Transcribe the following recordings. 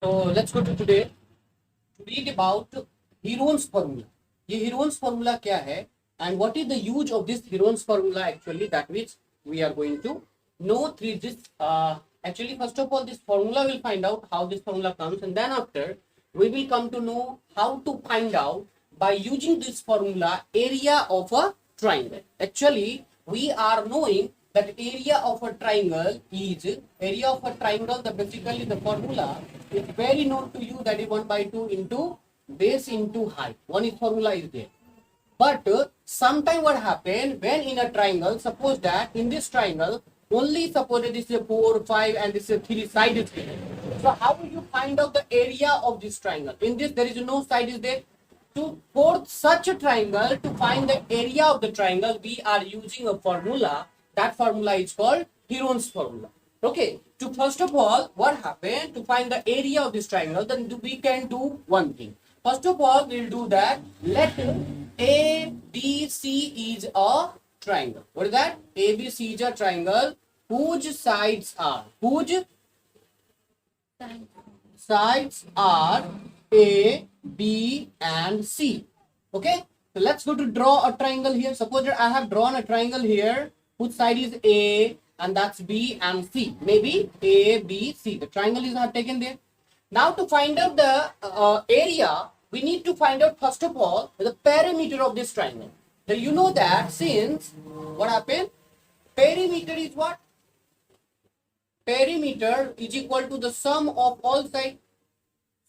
So let's go to today to read about Heron's formula. ये Heron's formula क्या है and what is the use of this Heron's formula actually, that which we are going to know through this. Actually, first of all, this formula will find out how this formula comes, and then after we will come to know how to find out by using this formula area of a triangle. Actually, we are knowing that area of a triangle is the basically the formula is very known to you, that is 1 by 2 into base into height. One is formula is there. But sometime what happen when in a triangle, suppose that in this triangle only suppose that this is a 4, 5 and this is a 3 side is given. So how will you find out the area of this triangle? In this there is no side is there. For such a triangle, to find the area of the triangle, we are using a formula. That formula is called Heron's formula. Okay. To first of all, what happened to find the area of this triangle? Then we can do one thing. First of all, we'll do that. Let ABC is a triangle. What is that? ABC is a triangle whose sides are A, B, and C. Okay. So let's go to draw a triangle here. Suppose that I have drawn a triangle here whose side is A and that's B and C. Maybe A, B, C. The triangle is not taken there. Now to find out the area, we need to find out first of all the perimeter of this triangle. So you know that since what happened? Perimeter is what? Perimeter is equal to the sum of all sides.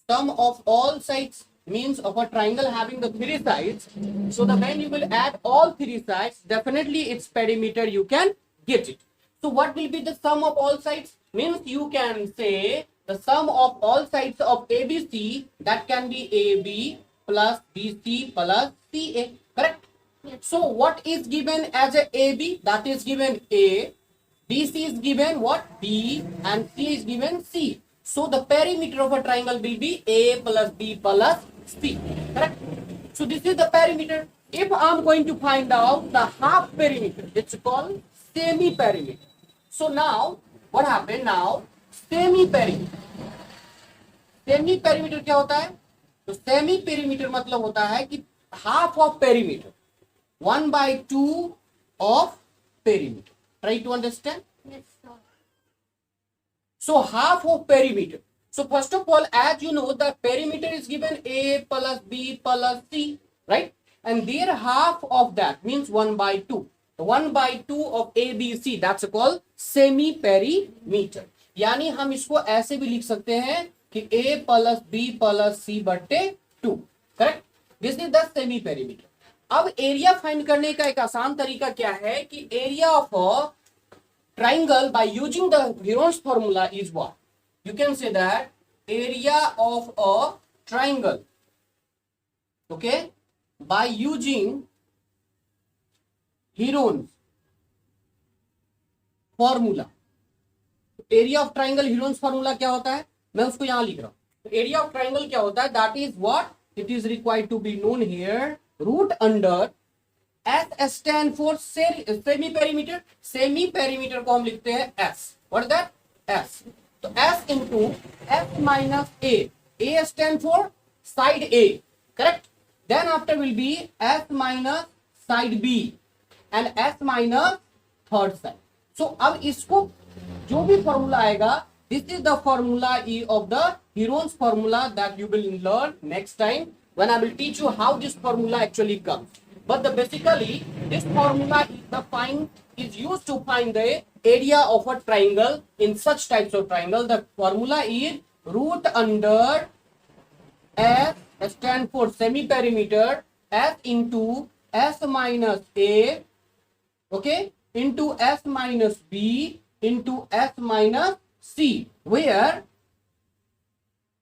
Sum of all sides means of a triangle having the 3 sides. So the when you will add all 3 sides, definitely its perimeter you can get it. So what will be the sum of all sides? Means you can say the sum of all sides of ABC, that can be AB plus BC plus CA. Correct? Yes. So what is given as a AB? That is given A. BC is given what? B, and C is given C. So the perimeter of a triangle will be A plus B plus C. Correct? So this is the perimeter. If I am going to find out the half perimeter, it's called semi-perimeter. So now what happened now? Semi-perimeter. Semi-perimeter क्या होता है? तो semi-perimeter मतलब होता है कि half of perimeter, 1 by 2 of perimeter. Try to understand. Yes, sir. So half of perimeter. So first of all, as you know, the perimeter is given A plus B plus C, right? And their half of that means 1 by 2. The 1 by 2 of ABC, that's called semi-perimeter. यानी हम इसको ऐसे भी लिख सकते हैं कि A plus B plus C बटे 2. Correct? This is the semi-perimeter. अब एरिया फाइंड करने का एक आसान तरीका क्या है कि area of a triangle by using the Heron's formula is what? You can say that area of a triangle, okay, by using Heron's formula. Area of triangle Heron's formula क्या होता है? मैं उसको यहां लिख रहा हूं. एरिया ऑफ ट्राइंगल क्या होता है? That is what it is required to be known here. Root under S stand for semi perimeter. Semi perimeter को हम लिखते हैं S. What is that? S. तो S into S minus A. A stand for side A. Correct? Then after will be S minus side B and S minus third side. So अब इसको जो भी formula आएगा, this is the formula of the Heron's formula that you will learn next time when I will teach you how this formula actually comes. But basically this formula is used to find the area of a triangle in such types of triangle. The formula is root under S stand for semi perimeter, S into S minus A, okay, into S minus B into S minus C, where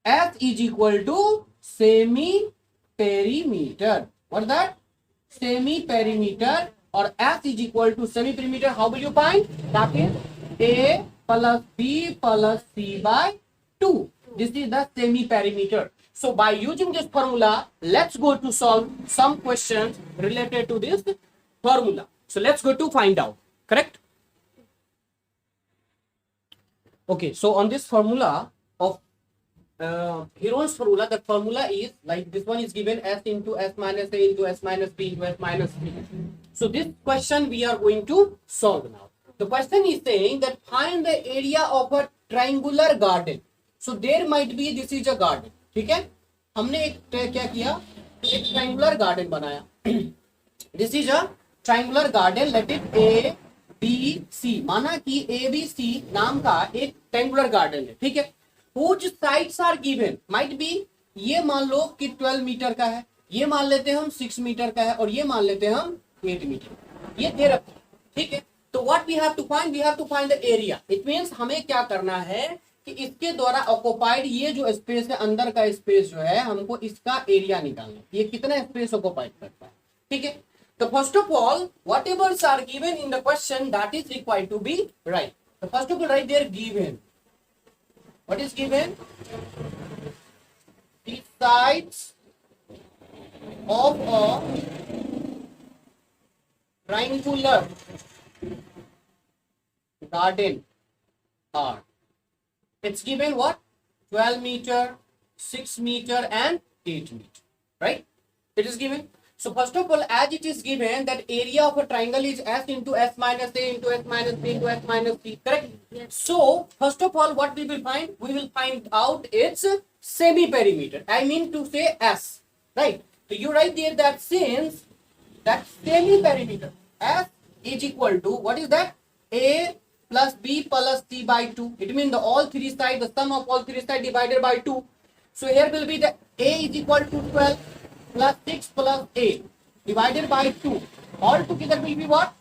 S is equal to semi perimeter. What is that? Semi perimeter, or S is equal to semi perimeter. How will you find? That is A plus B plus C by 2. This is the semi perimeter. So by using this formula, let's go to solve some questions related to this formula. So let's go to find out. Correct? Okay, so on this formula of Heron's formula, the formula is like this one is given s into s minus a into s minus b into s minus b. So this question we are going to solve now. The question is saying that find the area of a triangular garden. So there might be, this is a garden, ठीक है, हमने एक क्या किया, एक triangular garden बनाया. This is a triangular garden, let it A B C, माना कि ए बी सी नाम का एक ट्रायंगुलर गार्डन है, ठीक है. Whose sides are given might be, ये मान लो कि 12 मीटर का है, ये मान लेते हैं हम 6 मीटर का है, और ये मान लेते हैं हम 8 मीटर, ये दे रखा है, ठीक है. तो what we have to find, we have to find the area. It means हमें क्या करना है कि इसके द्वारा ऑक्युपाइड ये जो स्पेस है, अंदर का स्पेस जो है, हमको इसका एरिया निकालना है, ये कितना स्पेस ऑक्युपाइड करता है, ठीक है. तो first of all whatevers are given in the question that is required to be write. तो first of all write there given. What is given? The sides of a triangular garden are. It's given what? 12 meter, 6 meter and 8 meter. Right? It is given. So first of all, as it is given that area of a triangle is s into s minus a into s minus b into s minus c, correct? Yes. So first of all, what we will find? We will find out its semi-perimeter. I mean to say s, right? So you write there that since that semi-perimeter s is equal to, what is that? A plus b plus c by 2. It means the all three sides, the sum of all three sides divided by 2. So here will be the a is equal to 12. Plus 6 plus 8 divided by 2. All together will be what?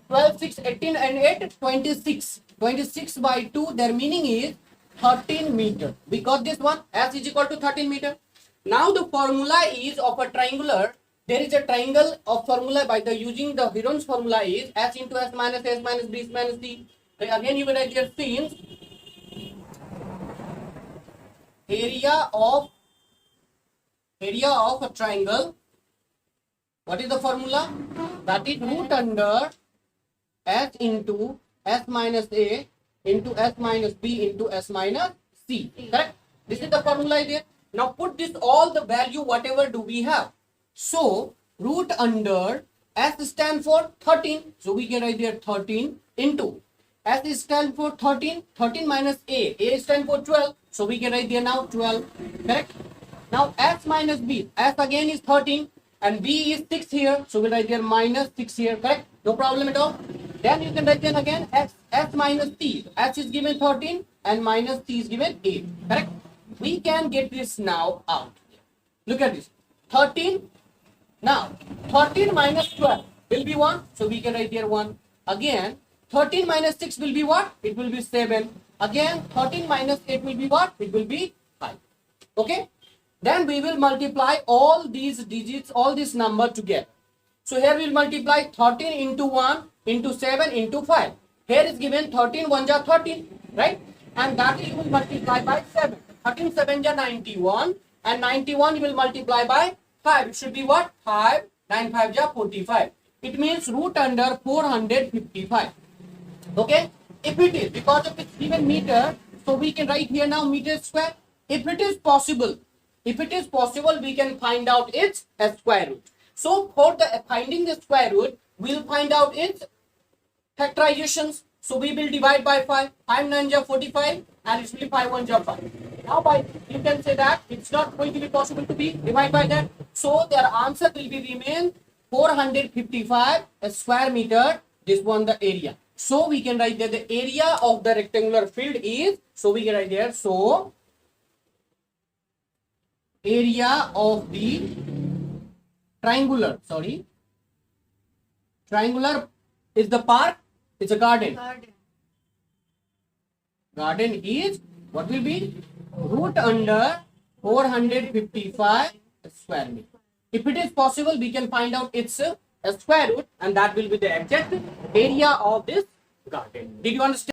12, 6, 18 and 8, 26. 26 by 2, their meaning is 13 meter. We got this one, s is equal to 13 meter. Now the formula is of a triangular. There is a triangle of formula by the using the Heron's formula is s into s minus b minus c. So again you will write here since area of a triangle, what is the formula? That is root under s into s minus a into s minus b into s minus c, correct? This is the formula there. Now put this all the value whatever do we have. So root under s stand for 13, so we can write there 13 into s is stand for 13, 13 minus a stand for 12, so we can write there now 12, correct? Now s minus b, s again is 13 and b is 6 here, so we write there minus 6 here, correct? No problem at all. Then you can write then again s minus t, s is given 13 and minus t is given 8, correct? We can get this now out. Look at this, 13, now 13 minus 12 will be 1, so we can write here 1. Again 13 minus 6 will be what? It will be 7. Again 13 minus 8 will be what? It will be 5, okay? Then we will multiply all these digits, all this number together. So here we will multiply 13 into 1 into 7 into 5. Here is given 13 1 ja 13, right? And that you will multiply by 7. 13 7 ja 91 and 91 you will multiply by 5. It should be what? 5 9 5 ja 45. It means root under 455. Okay? If it is, because of it's given meter, so we can write here now meter square. If it is possible, we can find out its square root. So for the finding the square root, we will find out its factorizations. So we will divide by 5. 5 9 ja 45 and it will be 5 1 ja 5. Now by you can say that it's not going to be possible to be divided by that. So their answer will be remain 455 square meter. This one the area. So we can write that the area of the rectangular field is, so we can write there, so area of the triangular is the park, it's a garden. Garden is, what will be? Root under 455 square meter. If it is possible, we can find out its a square root and that will be the exact area of this garden. Did you understand?